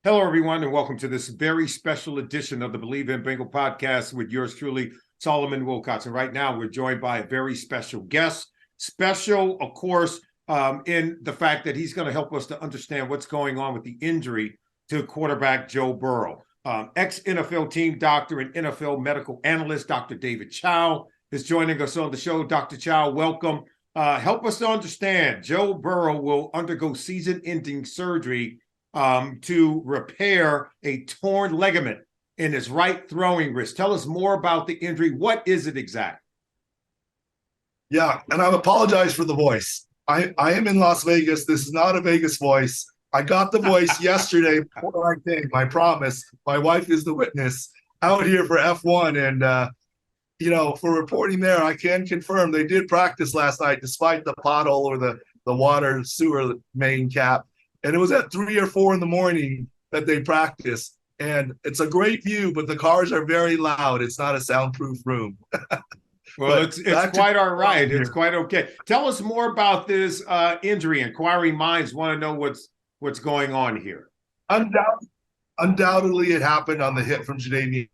Hello, everyone, and welcome to this very special edition of the Believe in Bengal podcast with yours truly, Solomon Wilcots. And right now, we're joined by a very special guest. Special, of course, in the fact that he's going to help us to understand what's going on with the injury to quarterback Joe Burrow. Ex-NFL team doctor and NFL medical analyst, Dr. David Chao, is joining us on the show. Dr. Chao, welcome. Help us to understand. Joe Burrow will undergo season-ending surgery to repair a torn ligament in his right throwing wrist. Tell us more about the injury. What is it exactly? Yeah, and I apologize for the voice. I am in Las Vegas. This is not a Vegas voice. I got the voice yesterday before I came. I promise. My wife is the witness out here for F1. And, for reporting there, I can confirm they did practice last night despite the pothole or the water sewer main cap. And it was at 3 or 4 in the morning that they practiced. And it's a great view, but the cars are very loud. It's not a soundproof room. Well, it's quite all right. It's quite okay. Tell us more about this injury. Inquiring minds want to know what's going on here. Undoubtedly, it happened on the hit from Jadavian.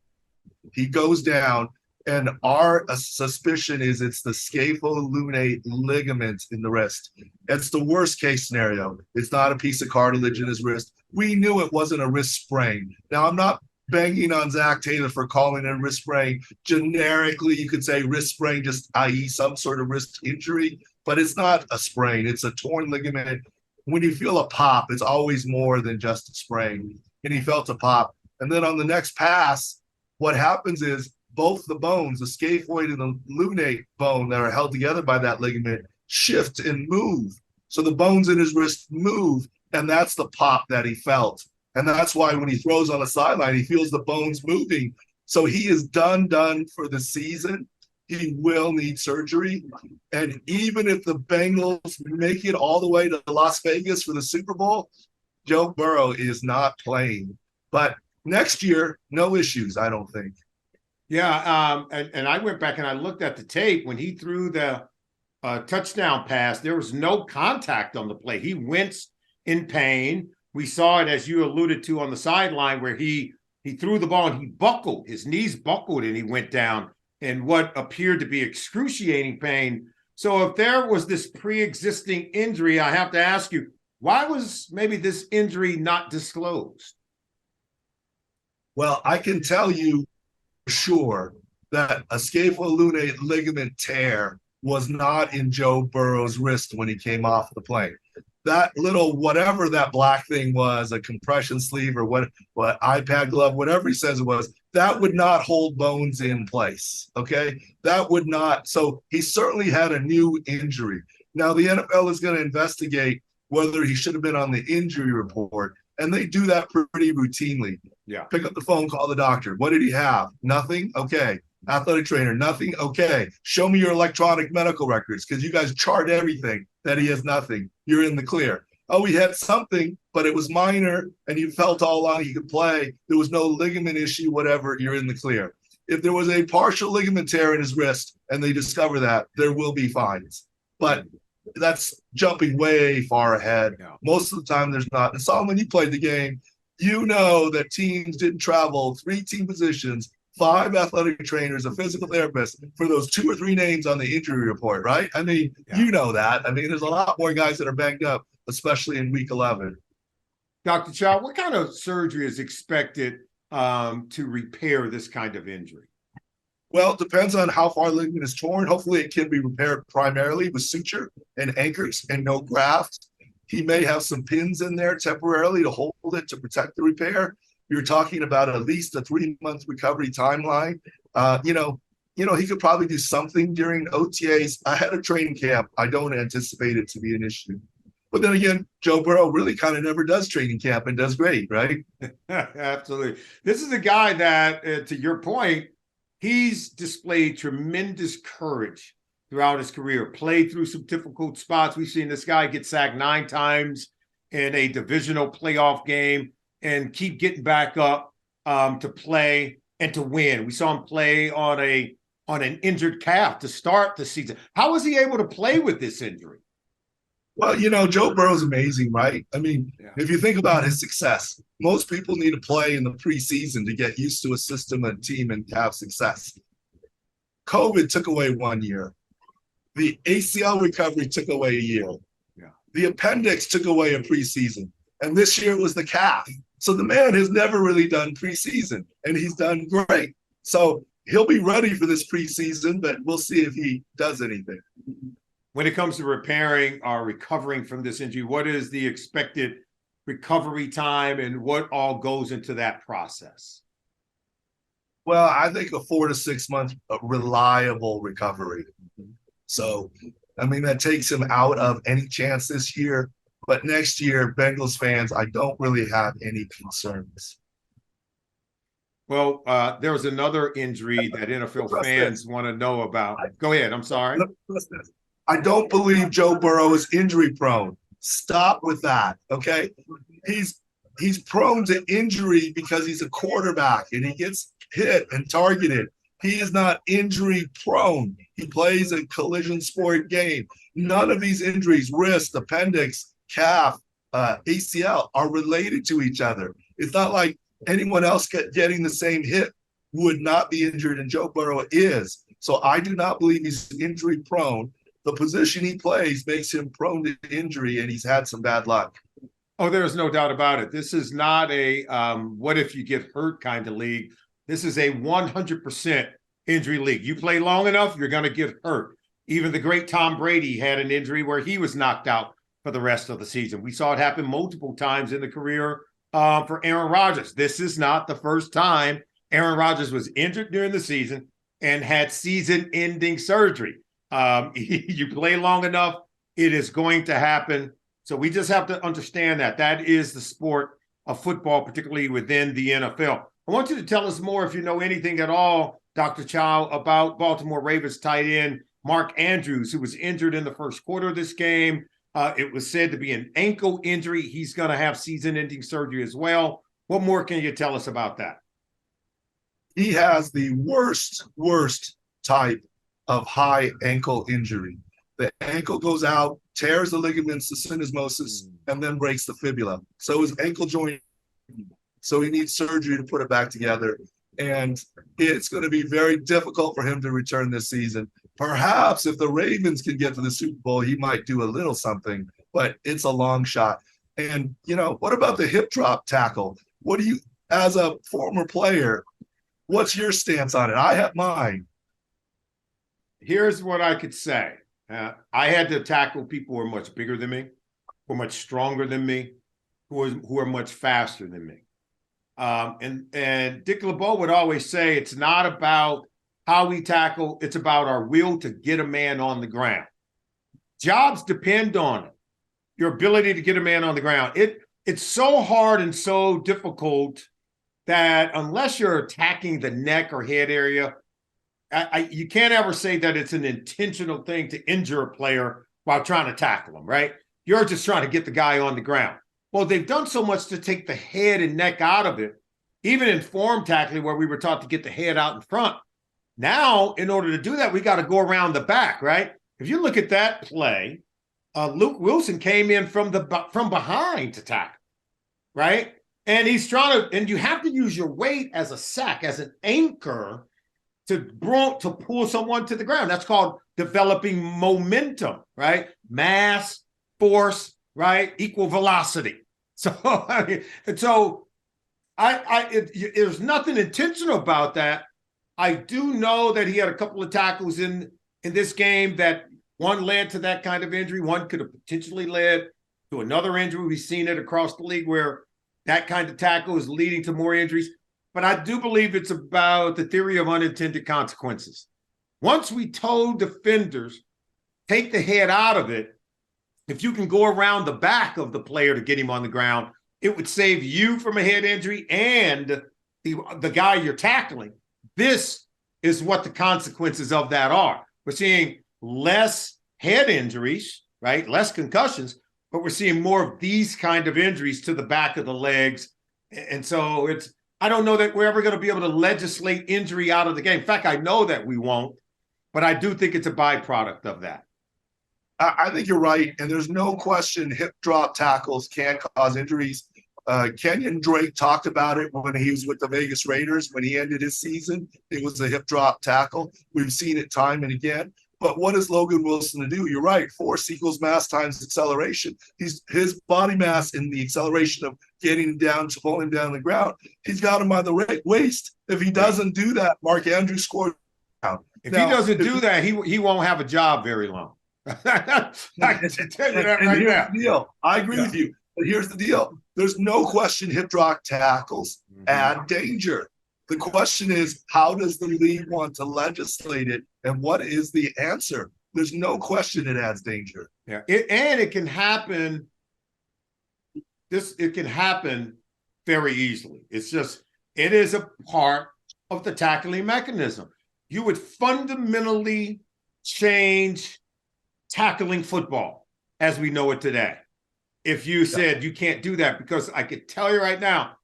He goes down, and our suspicion is it's the scapholunate ligament in the wrist. It's the worst case scenario. It's not a piece of cartilage in his wrist. We knew it wasn't a wrist sprain. Now, I'm not banging on Zach Taylor for calling it a wrist sprain. Generically, you could say wrist sprain, just i.e. some sort of wrist injury, but it's not a sprain. It's a torn ligament. When you feel a pop, it's always more than just a sprain. And he felt a pop. And then on the next pass, what happens is both the bones, the scaphoid and the lunate bone that are held together by that ligament, shift and move. So the bones in his wrist move, and that's the pop that he felt. And that's why when he throws on the sideline, he feels the bones moving. So he is done for the season. He will need surgery. And even if the Bengals make it all the way to Las Vegas for the Super Bowl, Joe Burrow is not playing. But next year, no issues, I don't think. Yeah, and I went back and I looked at the tape. When he threw the touchdown pass, there was no contact on the play. He winced in pain. We saw it, as you alluded to, on the sideline where he threw the ball and he buckled. His knees buckled and he went down in what appeared to be excruciating pain. So if there was this pre-existing injury, I have to ask you, why was maybe this injury not disclosed? Well, I can tell you for sure that a scapholunate ligament tear was not in Joe Burrow's wrist when he came off the plane. That little whatever that black thing was, a compression sleeve or what iPad glove, whatever he says it was, that would not hold bones in place, okay? That would not. So he certainly had a new injury. Now, the NFL is going to investigate whether he should have been on the injury report, and they do that pretty routinely. Yeah. Pick up the phone, call the doctor. What did he have? Nothing? Okay. Athletic trainer, nothing? Okay. Show me your electronic medical records because you guys chart everything that he has nothing. You're in the clear. Oh, he had something, but it was minor and you felt all on he could play. There was no ligament issue, whatever. You're in the clear. If there was a partial ligament tear in his wrist and they discover that, there will be fines. But that's jumping way far ahead. Yeah. Most of the time, there's not. And Solomon, you played the game. You know that teams didn't travel 3 team positions, 5 athletic trainers, a physical therapist for those 2 or 3 names on the injury report, right? I mean, You know that. I mean, there's a lot more guys that are banged up, especially in week 11. Dr. Chao, what kind of surgery is expected to repair this kind of injury? Well, it depends on how far the ligament is torn. Hopefully, it can be repaired primarily with suture and anchors and no graft. He may have some pins in there temporarily to hold it to protect the repair. You're talking about at least a 3-month recovery timeline. He could probably do something during OTAs ahead of training camp. I don't anticipate it to be an issue. But then again, Joe Burrow really kind of never does training camp and does great, right? Absolutely. This is a guy that, to your point, he's displayed tremendous courage throughout his career, played through some difficult spots. We've seen this guy get sacked 9 times in a divisional playoff game and keep getting back up to play and to win. We saw him play on an injured calf to start the season. How was he able to play with this injury? Well, Joe Burrow's amazing, right? I mean, Yeah. if you think about his success, most people need to play in the preseason to get used to a system and team and have success. COVID took away 1 year. The ACL recovery took away a year. Yeah. The appendix took away a preseason. And this year was the calf. So the man has never really done preseason, and he's done great. So he'll be ready for this preseason, but we'll see if he does anything. When it comes to repairing or recovering from this injury, what is the expected recovery time and what all goes into that process? Well, I think a 4 to 6 month reliable recovery. So, I mean, that takes him out of any chance this year. But next year, Bengals fans, I don't really have any concerns. Well, there was another injury that NFL fans want to know about. Go ahead. I'm sorry. I don't believe Joe Burrow is injury prone. Stop with that. Okay. He's prone to injury because he's a quarterback and he gets hit and targeted. He is not injury prone. He plays a collision sport game. None of these injuries, wrist, appendix, calf, ACL, are related to each other. It's not like anyone else getting the same hit would not be injured, and Joe Burrow is. So I do not believe he's injury prone. The position he plays makes him prone to injury, and he's had some bad luck. Oh, there's no doubt about it. This is not a what if you get hurt kind of league. This is a 100% injury league. You play long enough, you're going to get hurt. Even the great Tom Brady had an injury where he was knocked out for the rest of the season. We saw it happen multiple times in the career for Aaron Rodgers. This is not the first time Aaron Rodgers was injured during the season and had season-ending surgery. You play long enough, it is going to happen. So we just have to understand that. That is the sport of football, particularly within the NFL. I want you to tell us more, if you know anything at all, Dr. Chao, about Baltimore Ravens tight end Mark Andrews, who was injured in the first quarter of this game. It was said to be an ankle injury. He's going to have season-ending surgery as well. What more can you tell us about that? He has the worst type of high ankle injury. The ankle goes out, tears the ligaments, the syndesmosis, and then breaks the fibula. So his ankle joint, so he needs surgery to put it back together. And it's going to be very difficult for him to return this season. Perhaps if the Ravens can get to the Super Bowl, he might do a little something, but it's a long shot. And, what about the hip drop tackle? What do you, as a former player, what's your stance on it? I have mine. Here's what I could say. I had to tackle people who are much bigger than me, who are much stronger than me, who are much faster than me. And Dick LeBeau would always say it's not about how we tackle, it's about our will to get a man on the ground. Jobs depend on it, your ability to get a man on the ground. It's so hard and so difficult that unless you're attacking the neck or head area, you can't ever say that it's an intentional thing to injure a player while trying to tackle him, right? You're just trying to get the guy on the ground. Well, they've done so much to take the head and neck out of it, even in form tackling where we were taught to get the head out in front. Now, in order to do that, we got to go around the back, right? If you look at that play, Luke Wilson came in from behind to tackle, right? And he's trying to, and you have to use your weight as a sack, as an anchor to pull someone to the ground. That's called developing momentum, right? Mass, force, right? Equal velocity. So, there's nothing intentional about that. I do know that he had a couple of tackles in this game that one led to that kind of injury. One could have potentially led to another injury. We've seen it across the league where that kind of tackle is leading to more injuries. But I do believe it's about the theory of unintended consequences. Once we told defenders, take the head out of it, if you can go around the back of the player to get him on the ground, it would save you from a head injury and the guy you're tackling. This is what the consequences of that are. We're seeing less head injuries, right? Less concussions, but we're seeing more of these kind of injuries to the back of the legs. And so I don't know that we're ever going to be able to legislate injury out of the game. In fact, I know that we won't, but I do think it's a byproduct of that. I think you're right, and there's no question hip drop tackles can cause injuries. Kenyon Drake talked about it when he was with the Vegas Raiders. When he ended his season, it was a hip drop tackle. We've seen it time and again. But what is Logan Wilson to do? You're right. Force equals mass times acceleration. His body mass in the acceleration of getting down to pulling him down the ground. He's got him by the waist. If he doesn't do that, Mark Andrews scored. If he doesn't do that, he won't have a job very long. I can tell you that right now. The deal. I agree with you. But here's the deal. There's no question hip drop tackles add danger. The question is, how does the league want to legislate it, and what is the answer? There's no question it adds danger. Yeah, it can happen. It can happen very easily. It's just it is a part of the tackling mechanism. You would fundamentally change tackling football as we know it today if you said you can't do that, because I could tell you right now,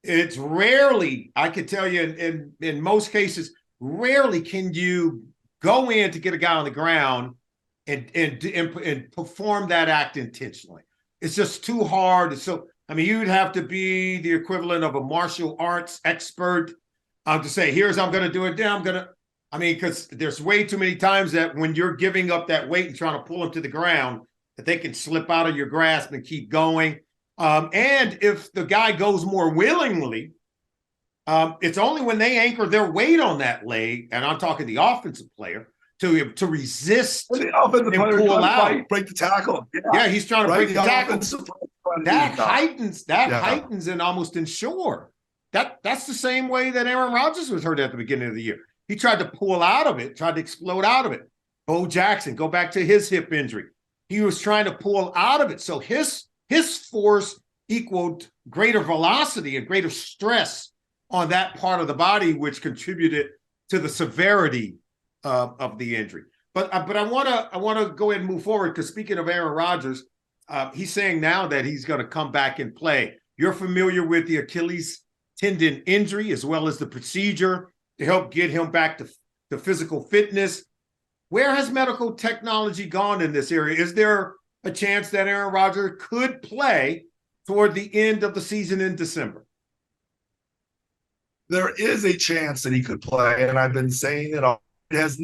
it's rarely, I could tell you in most cases, rarely can you go in to get a guy on the ground and perform that act intentionally. It's just too hard. So, I mean, you'd have to be the equivalent of a martial arts expert to say, here's how I'm going to do it. Now because there's way too many times that when you're giving up that weight and trying to pull them to the ground, that they can slip out of your grasp and keep going. And if the guy goes more willingly, it's only when they anchor their weight on that leg, and I'm talking the offensive player, to resist the offensive and player pull out. Break the tackle. Yeah, he's trying to break the tackle. That heightens heightens and almost ensure. That's the same way that Aaron Rodgers was hurt at the beginning of the year. He tried to pull out of it, tried to explode out of it. Bo Jackson, go back to his hip injury. He was trying to pull out of it. So his force equaled greater velocity and greater stress on that part of the body, which contributed to the severity of the injury. But I want to go ahead and move forward, because speaking of Aaron Rodgers, he's saying now that he's going to come back and play. You're familiar with the Achilles tendon injury as well as the procedure to help get him back to physical fitness. Where has medical technology gone in this area? Is there a chance that Aaron Rodgers could play toward the end of the season in December? There is a chance that he could play, and I've been saying it all. It has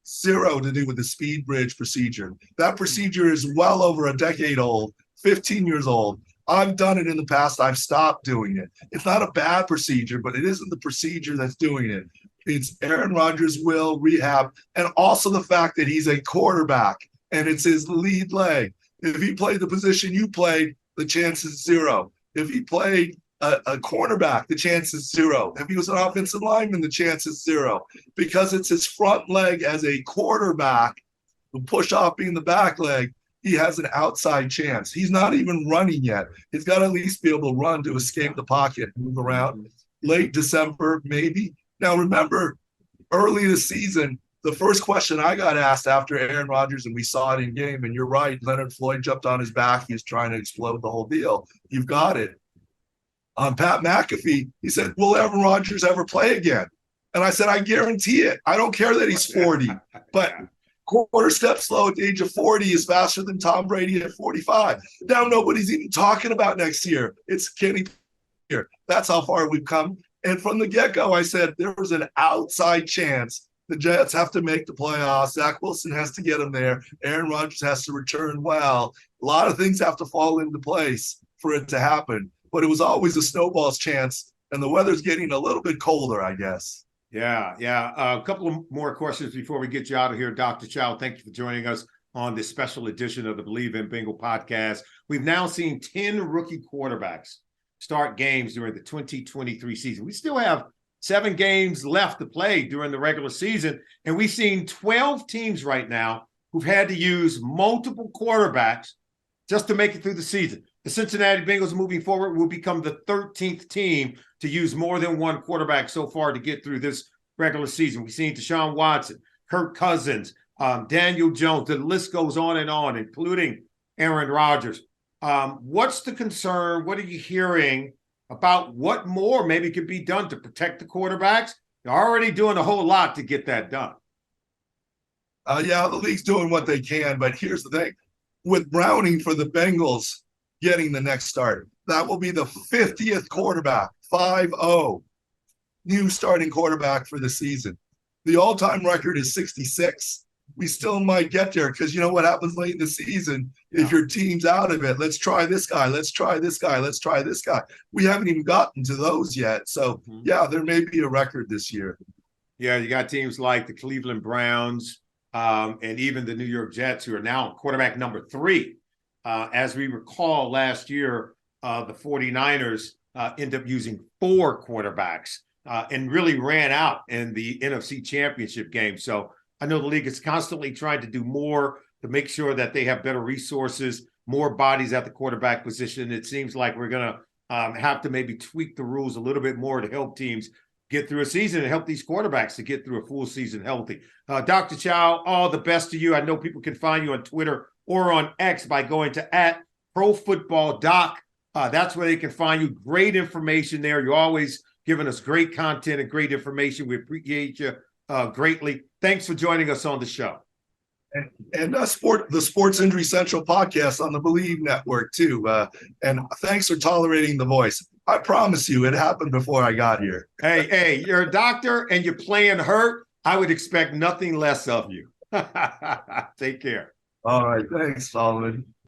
zero to do with the speed bridge procedure. That procedure is well over a decade old, 15 years old. I've done it in the past. I've stopped doing it. It's not a bad procedure, but it isn't the procedure that's doing it. It's Aaron Rodgers' will, rehab, and also the fact that he's a quarterback and it's his lead leg. If he played the position you played, the chance is zero. If he played a cornerback, the chance is zero. If he was an offensive lineman, the chance is zero. Because it's his front leg as a quarterback, the push off being the back leg, he has an outside chance. He's not even running yet. He's got to at least be able to run to escape the pocket, move around. Late December, maybe. Now, remember, early this season, the first question I got asked after Aaron Rodgers, and we saw it in game, and you're right, Leonard Floyd jumped on his back. He was trying to explode the whole deal. You've got it. On Pat McAfee, he said, will Aaron Rodgers ever play again? And I said, I guarantee it. I don't care that he's 40, but quarter step slow at the age of 40 is faster than Tom Brady at 45. Now nobody's even talking about next year. It's Kenny here. That's how far we've come. And from the get-go, I said there was an outside chance the Jets have to make the playoffs. Zach Wilson has to get them there. Aaron Rodgers has to return well. A lot of things have to fall into place for it to happen. But it was always a snowball's chance, and the weather's getting a little bit colder, I guess. Yeah. A couple of more questions before we get you out of here. Dr. Chao, thank you for joining us on this special edition of the Believe in Bengal podcast. We've now seen 10 rookie quarterbacks start games during the 2023 season. We still have 7 games left to play during the regular season, and we've seen 12 teams right now who've had to use multiple quarterbacks just to make it through the season. The Cincinnati Bengals moving forward will become the 13th team to use more than one quarterback so far to get through this regular season. We've seen Deshaun Watson, Kirk Cousins, Daniel Jones. The list goes on, including Aaron Rodgers. What's the concern? What are you hearing about what more maybe could be done to protect the quarterbacks? They're already doing a whole lot to get that done. Yeah, the league's doing what they can, but here's the thing: with Browning for the Bengals getting the next start, that will be the 50th quarterback, 5-0, new starting quarterback for the season. The all-time record is 66. We still might get there because you know what happens late in the season if your team's out of it. Let's try this guy. Let's try this guy. Let's try this guy. We haven't even gotten to those yet. So yeah, there may be a record this year. Yeah, you got teams like the Cleveland Browns and even the New York Jets, who are now quarterback number 3. As we recall, last year, the 49ers ended up using 4 quarterbacks and really ran out in the NFC Championship game. So I know the league is constantly trying to do more to make sure that they have better resources, more bodies at the quarterback position. It seems like we're going to have to maybe tweak the rules a little bit more to help teams get through a season and help these quarterbacks to get through a full season healthy. Dr. Chao, all the best to you. I know people can find you on Twitter or on X by going to @ProFootballDoc. That's where they can find you. Great information there. You're always giving us great content and great information. We appreciate you greatly. Thanks for joining us on the show. And the Sports Injury Central podcast on the Believe Network too. And thanks for tolerating the voice. I promise you, it happened before I got here. Hey, you're a doctor and you're playing hurt. I would expect nothing less of you. Take care. All right. Thanks, Solomon.